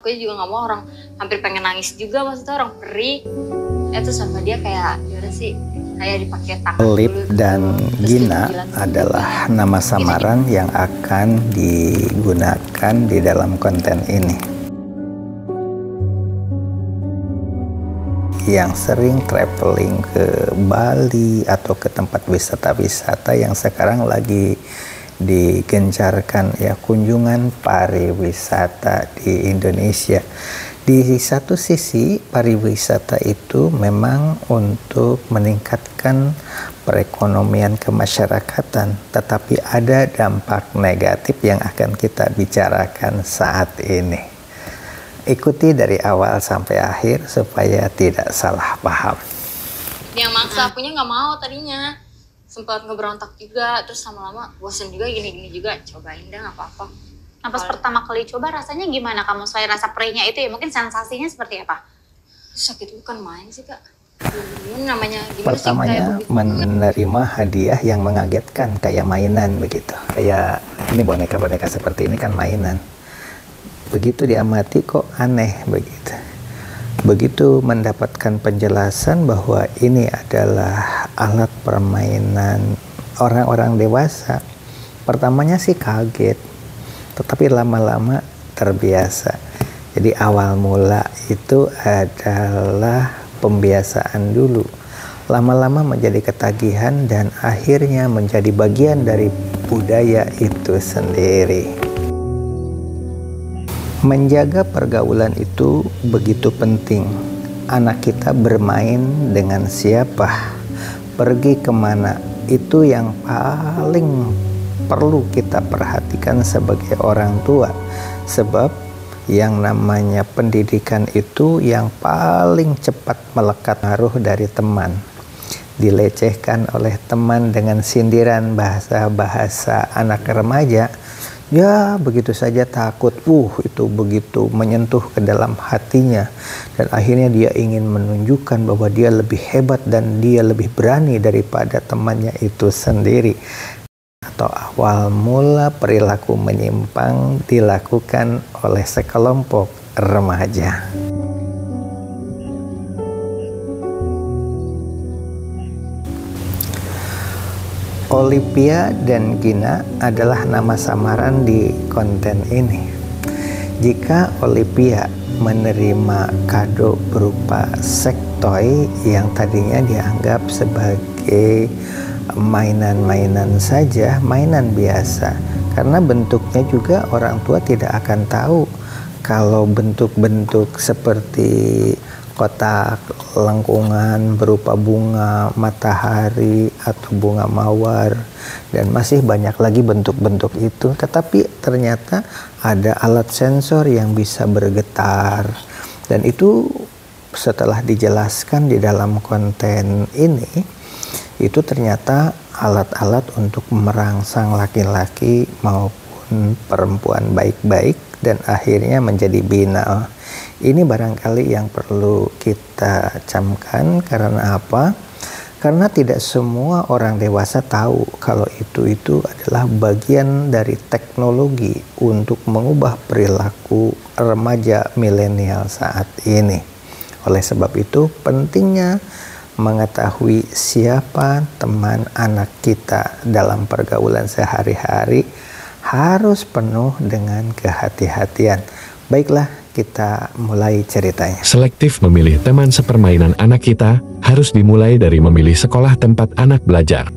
aku juga nggak mau, orang hampir pengen nangis juga, maksudnya orang perih. Itu sama dia kayak gimana sih, kayak dipakai tangan Olip dulu, dan terus Gina dibilang adalah nama samaran yang akan digunakan di dalam konten ini. Yang sering traveling ke Bali atau ke tempat wisata-wisata yang sekarang lagi digencarkan ya, kunjungan pariwisata di Indonesia. Di satu sisi pariwisata itu memang untuk meningkatkan perekonomian kemasyarakatan, tetapi ada dampak negatif yang akan kita bicarakan saat ini. Ikuti dari awal sampai akhir supaya tidak salah paham. yang maksa, akunya nggak mau tadinya, sempat ngeberontak juga, terus lama-lama bosen juga, gini-gini juga, cobain dah nggak apa-apa. Nah, pas pertama kali coba rasanya gimana kamu? Selain rasa perihnya itu ya, mungkin sensasinya seperti apa? Sakit bukan main sih kak. Namanya gimana Pertamanya sih, menerima hadiah yang mengagetkan, kayak mainan begitu. Kayak ini boneka-boneka seperti ini kan mainan. Begitu diamati kok aneh begitu. Begitu mendapatkan penjelasan bahwa ini adalah alat permainan orang-orang dewasa, pertamanya sih kaget, tetapi lama-lama terbiasa. Jadi awal mula itu adalah pembiasaan dulu, lama-lama menjadi ketagihan dan akhirnya menjadi bagian dari budaya itu sendiri. Menjaga pergaulan itu begitu penting. Anak kita bermain dengan siapa, pergi kemana, itu yang paling perlu kita perhatikan sebagai orang tua. Sebab yang namanya pendidikan itu yang paling cepat melekat ngaruh dari teman. Dilecehkan oleh teman dengan sindiran bahasa-bahasa anak remaja, ya begitu saja takut, itu begitu menyentuh ke dalam hatinya. Dan akhirnya dia ingin menunjukkan bahwa dia lebih hebat dan dia lebih berani daripada temannya itu sendiri. Atau awal mula perilaku menyimpang dilakukan oleh sekelompok remaja. Olivia dan Gina adalah nama samaran di konten ini. Jika Olivia menerima kado berupa sex toy yang tadinya dianggap sebagai mainan-mainan saja, mainan biasa, karena bentuknya juga orang tua tidak akan tahu kalau bentuk-bentuk seperti kotak lengkungan berupa bunga matahari atau bunga mawar, dan masih banyak lagi bentuk-bentuk itu. Tetapi ternyata ada alat sensor yang bisa bergetar, dan itu setelah dijelaskan di dalam konten ini, itu ternyata alat-alat untuk merangsang laki-laki maupun perempuan baik-baik dan akhirnya menjadi binal. Ini barangkali yang perlu kita camkan. Karena apa? Karena tidak semua orang dewasa tahu kalau itu adalah bagian dari teknologi untuk mengubah perilaku remaja milenial saat ini. Oleh sebab itu pentingnya mengetahui siapa teman anak kita dalam pergaulan sehari-hari harus penuh dengan kehati-hatian. Baiklah, kita mulai ceritanya. Selektif memilih teman sepermainan anak kita harus dimulai dari memilih sekolah tempat anak belajar.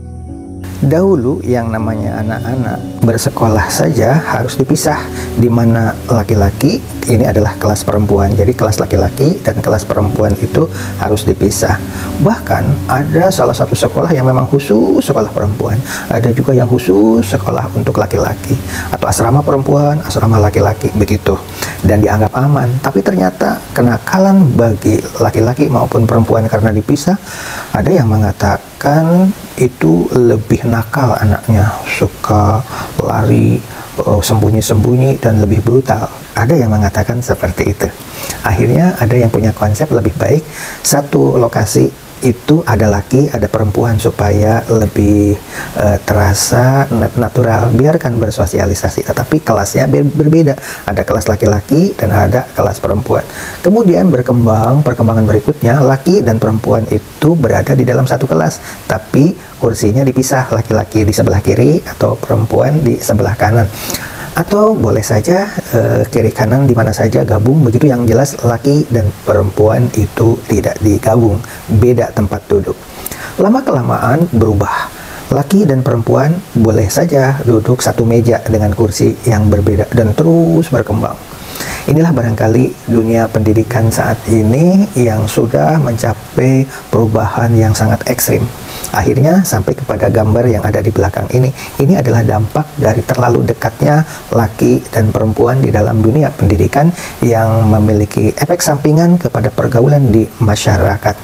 Dahulu yang namanya anak-anak bersekolah saja harus dipisah, di mana laki-laki ini adalah kelas perempuan. Jadi kelas laki-laki dan kelas perempuan itu harus dipisah. Bahkan ada salah satu sekolah yang memang khusus sekolah perempuan, ada juga yang khusus sekolah untuk laki-laki, atau asrama perempuan, asrama laki-laki, begitu. Dan dianggap aman. Tapi ternyata kenakalan bagi laki-laki maupun perempuan karena dipisah, ada yang mengatakan itu lebih nakal anaknya, suka lari sembunyi-sembunyi dan lebih brutal. Ada yang mengatakan seperti itu. Akhirnya ada yang punya konsep lebih baik, satu lokasi itu ada laki, ada perempuan supaya lebih terasa natural. Biarkan bersosialisasi, tetapi kelasnya berbeda. Ada kelas laki-laki dan ada kelas perempuan. Kemudian perkembangan berikutnya, laki dan perempuan itu berada di dalam satu kelas, tapi kursinya dipisah, laki-laki di sebelah kiri atau perempuan di sebelah kanan. Atau boleh saja kiri kanan di mana saja gabung, begitu. Yang jelas laki dan perempuan itu tidak digabung, beda tempat duduk. Lama-kelamaan berubah, laki dan perempuan boleh saja duduk satu meja dengan kursi yang berbeda dan terus berkembang. Inilah barangkali dunia pendidikan saat ini yang sudah mencapai perubahan yang sangat ekstrim. Akhirnya sampai kepada gambar yang ada di belakang ini. Ini adalah dampak dari terlalu dekatnya laki dan perempuan di dalam dunia pendidikan yang memiliki efek sampingan kepada pergaulan di masyarakat.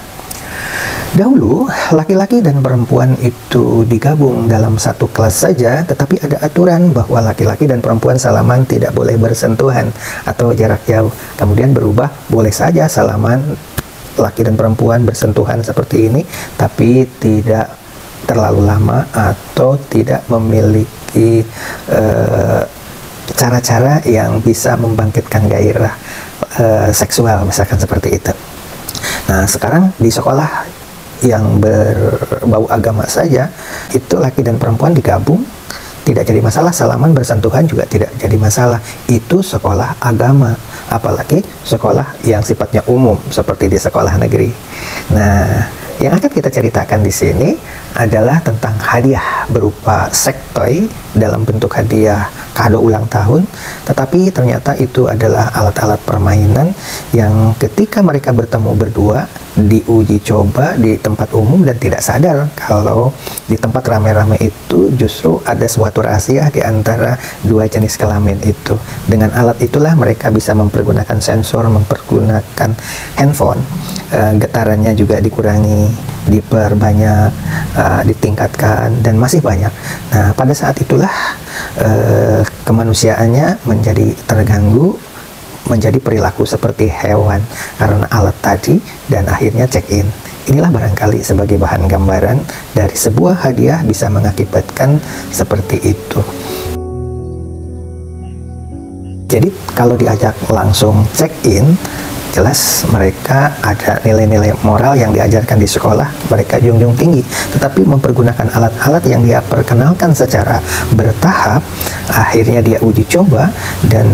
Dahulu, laki-laki dan perempuan itu digabung dalam satu kelas saja, tetapi ada aturan bahwa laki-laki dan perempuan salaman tidak boleh bersentuhan atau jarak jauh. Kemudian berubah, boleh saja salaman laki dan perempuan bersentuhan seperti ini, tapi tidak terlalu lama atau tidak memiliki cara-cara yang bisa membangkitkan gairah seksual, misalkan seperti itu. Nah, sekarang di sekolah yang berbau agama saja, itu laki dan perempuan digabung, tidak jadi masalah. Salaman bersentuhan juga tidak jadi masalah. Itu sekolah agama, apalagi sekolah yang sifatnya umum seperti di sekolah negeri. Nah, yang akan kita ceritakan di sini adalah tentang hadiah berupa sektoy dalam bentuk hadiah kado ulang tahun, tetapi ternyata itu adalah alat-alat permainan yang ketika mereka bertemu berdua diuji coba di tempat umum dan tidak sadar kalau di tempat rame-rame itu justru ada suatu rahasia di antara dua jenis kelamin itu. Dengan alat itulah mereka bisa mempergunakan sensor, mempergunakan handphone, getarannya juga dikurangi, diperbanyak, ditingkatkan, dan masih banyak. Nah, pada saat itulah kemanusiaannya menjadi terganggu, menjadi perilaku seperti hewan karena alat tadi, dan akhirnya check-in. Inilah barangkali sebagai bahan gambaran dari sebuah hadiah bisa mengakibatkan seperti itu. Jadi kalau diajak langsung check-in, jelas mereka ada nilai-nilai moral yang diajarkan di sekolah, mereka junjung tinggi, tetapi mempergunakan alat-alat yang dia perkenalkan secara bertahap, akhirnya dia uji coba dan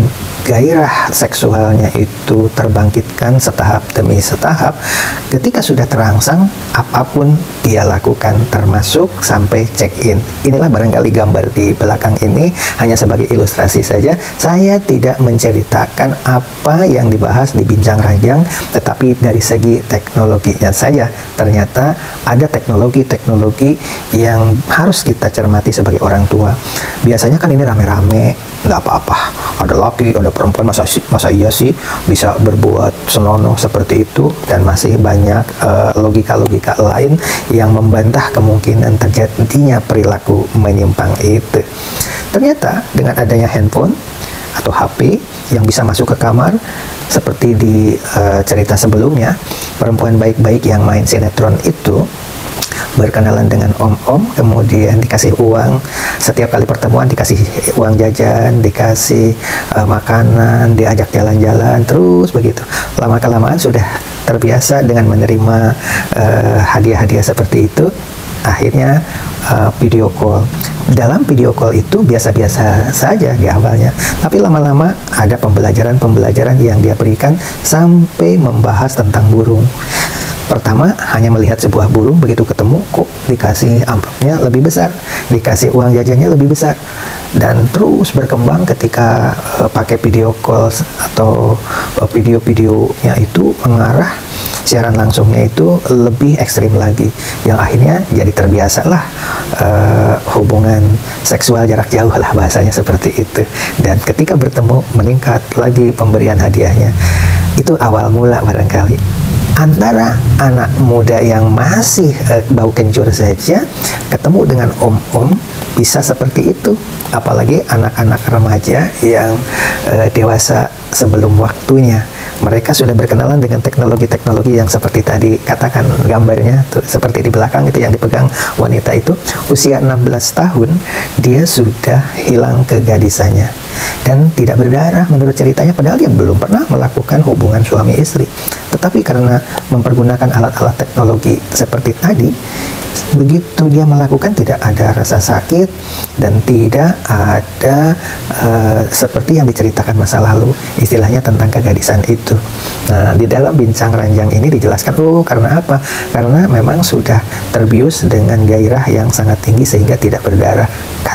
gairah seksualnya itu terbangkitkan setahap demi setahap. Ketika sudah terangsang, apapun dia lakukan, termasuk sampai check-in. Inilah barangkali gambar di belakang ini hanya sebagai ilustrasi saja. Saya tidak menceritakan apa yang dibahas di Bincang Rajang, tetapi dari segi teknologinya saja. Ternyata ada teknologi-teknologi yang harus kita cermati sebagai orang tua. Biasanya kan ini rame-rame, nggak apa-apa. Ada laki, ada perempuan, masa iya sih bisa berbuat senonoh seperti itu, dan masih banyak logika-logika lain yang membantah kemungkinan terjadinya perilaku menyimpang itu. Ternyata dengan adanya handphone atau HP yang bisa masuk ke kamar, seperti di cerita sebelumnya, perempuan baik-baik yang main sinetron itu berkenalan dengan om-om, kemudian dikasih uang, setiap kali pertemuan dikasih uang jajan, dikasih makanan, diajak jalan-jalan, terus begitu. Lama-kelamaan sudah terbiasa dengan menerima hadiah-hadiah seperti itu. Akhirnya video call. Dalam video call itu biasa-biasa saja di awalnya, tapi lama-lama ada pembelajaran-pembelajaran yang dia berikan sampai membahas tentang burung. Pertama hanya melihat sebuah burung, begitu ketemu kok dikasih amplopnya lebih besar, dikasih uang jajannya lebih besar, dan terus berkembang ketika pakai video call atau video-videonya itu mengarah siaran langsungnya itu lebih ekstrim lagi, yang akhirnya jadi terbiasalah hubungan seksual jarak jauh lah bahasanya seperti itu. Dan ketika bertemu meningkat lagi pemberian hadiahnya. Itu awal mula barangkali. Antara anak muda yang masih bau kencur saja ketemu dengan om-om bisa seperti itu, apalagi anak-anak remaja yang dewasa sebelum waktunya. mereka sudah berkenalan dengan teknologi-teknologi yang seperti tadi katakan gambarnya tuh, seperti di belakang itu yang dipegang wanita itu, usia 16 tahun dia sudah hilang kegadisannya dan tidak berdarah menurut ceritanya, padahal dia belum pernah melakukan hubungan suami istri. Tetapi karena mempergunakan alat-alat teknologi seperti tadi, begitu dia melakukan tidak ada rasa sakit dan tidak ada seperti yang diceritakan masa lalu, istilahnya tentang kegadisan itu. Nah, di dalam Bincang Ranjang ini dijelaskan, karena apa? Karena memang sudah terbius dengan gairah yang sangat tinggi sehingga tidak berdarah.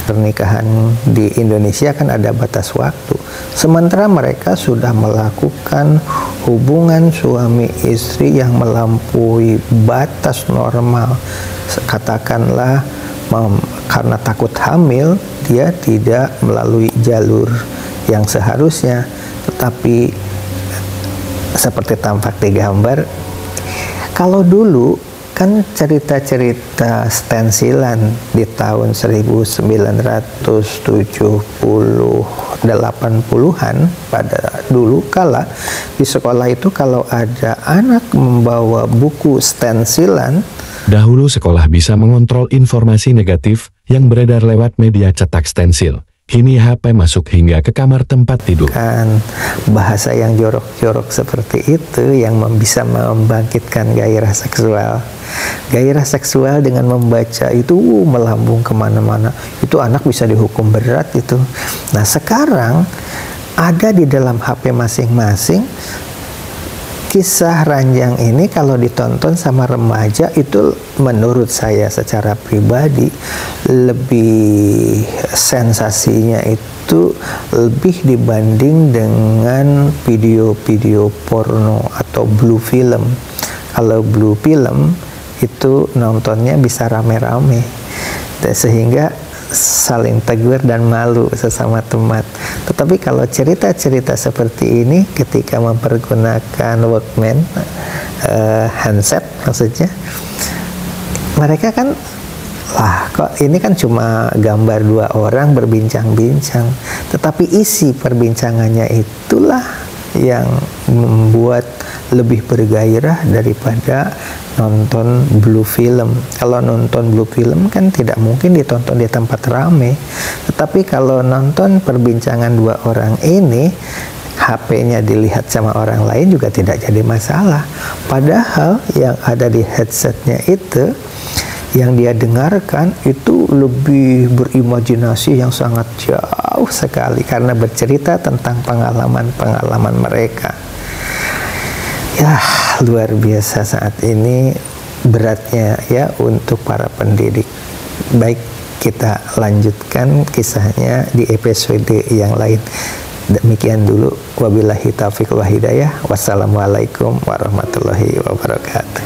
Pernikahan di Indonesia kan ada batas waktu, sementara mereka sudah melakukan hubungan suami istri yang melampaui batas normal. Katakanlah karena takut hamil, dia tidak melalui jalur yang seharusnya, tetapi seperti tampak di gambar, kalau dulu kan cerita-cerita stensilan di tahun 1970-80-an pada dulu kala di sekolah itu kalau ada anak membawa buku stensilan, dahulu sekolah bisa mengontrol informasi negatif yang beredar lewat media cetak stensil. Kini HP masuk hingga ke kamar tempat tidur. Kan bahasa yang jorok-jorok seperti itu yang bisa membangkitkan gairah seksual. Gairah seksual dengan membaca itu melambung kemana-mana. Itu anak bisa dihukum berat itu. Nah sekarang ada di dalam HP masing-masing. Kisah Ranjang ini kalau ditonton sama remaja itu menurut saya secara pribadi lebih sensasinya itu lebih dibanding dengan video-video porno atau blue film. Kalau blue film itu nontonnya bisa rame-rame sehingga saling tegur dan malu sesama teman. Tetapi kalau cerita-cerita seperti ini ketika mempergunakan Walkman, handset maksudnya, mereka kan kok ini kan cuma gambar dua orang berbincang-bincang, tetapi isi perbincangannya itulah yang membuat lebih bergairah daripada nonton blue film. Kalau nonton blue film kan tidak mungkin ditonton di tempat ramai, tetapi kalau nonton perbincangan dua orang ini, HP-nya dilihat sama orang lain juga tidak jadi masalah. Padahal yang ada di headsetnya itu, yang dia dengarkan itu lebih berimajinasi yang sangat jauh sekali karena bercerita tentang pengalaman-pengalaman mereka. Ya, luar biasa saat ini beratnya ya untuk para pendidik. Baik, kita lanjutkan kisahnya di episode yang lain. Demikian dulu, wabillahi taufiq wal hidayah. Wassalamualaikum warahmatullahi wabarakatuh.